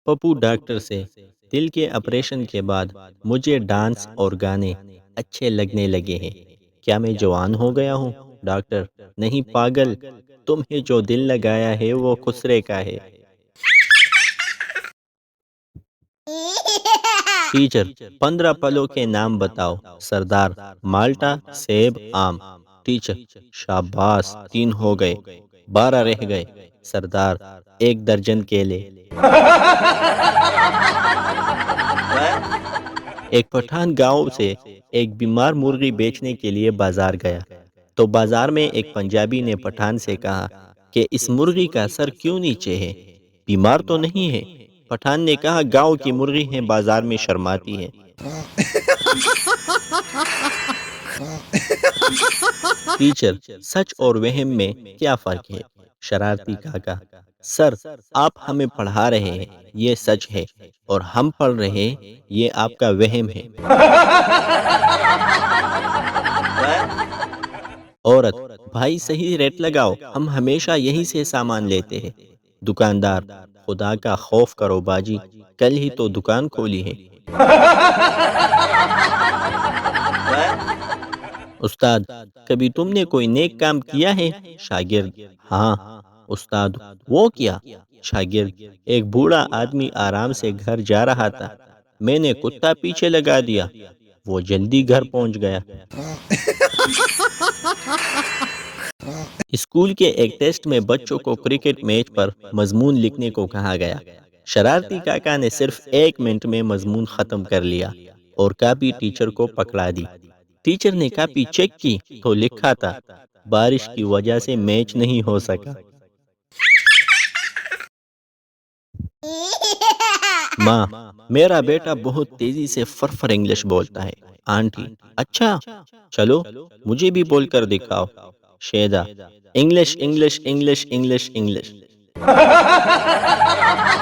Pappu doctor سے دل کے آپریشن کے بعد مجھے ڈانس اور گانے اچھے لگنے لگے ہیں۔ کیا میں جوان ہو گیا ہوں؟ ڈاکٹر: نہیں پاگل، تمہیں جو دل لگایا ہے وہ خسرے کا ہے۔ ٹیچر: 15 پھلوں کے نام بتاؤ۔ سردار: مالٹا، سیب، آم۔ ٹیچر: شاباش، 3 ہو گئے، 12 رہ گئے۔ سردار: 1 درجن کیلے۔ ایک پٹھان گاؤں سے ایک بیمار مرغی بیچنے کے لیے بازار گیا تو بازار میں ایک پنجابی نے پٹھان سے کہا کہ اس مرغی کا سر کیوں نیچے ہے؟ بیمار تو نہیں ہے؟ پٹھان نے کہا گاؤں کی مرغی ہے، بازار میں شرماتی ہے۔ ٹیچر: سچ اور وہم میں کیا فرق ہے؟ شرارتی کاکا: سر، آپ ہمیں پڑھا رہے ہیں، یہ سچ ہے، اور ہم پڑھ رہے ہیں، یہ آپ کا وہم ہے۔ عورت: بھائی صحیح ریٹ لگاؤ، ہم ہمیشہ یہیں سے سامان لیتے ہیں۔ دکاندار: خدا کا خوف کرو باجی، کل ہی تو دکان کھولی ہے۔ استاد: کبھی تم نے کوئی نیک کام کیا ہے؟ شاگرد: ہاں۔ استاد: وہ کیا؟ شاگرد: ایک بوڑھا آدمی آرام سے گھر جا رہا تھا، میں نے کتا پیچھے لگا دیا، وہ جلدی گھر پہنچ گیا۔ اسکول کے ایک ٹیسٹ میں بچوں کو کرکٹ میچ پر مضمون لکھنے کو کہا گیا۔ شرارتی کاکا نے صرف 1 منٹ میں مضمون ختم کر لیا اور کاپی ٹیچر کو پکڑا دی۔ ٹیچر نے کاپی چیک کی تو لکھا تھا: بارش کی وجہ سے میچ نہیں ہو سکا۔ ماں: میرا بیٹا بہت تیزی سے فرفر انگلش بولتا ہے۔ آنٹی: اچھا، چلو مجھے بھی بول کر دکھاؤ۔ شیدا: English English English English English.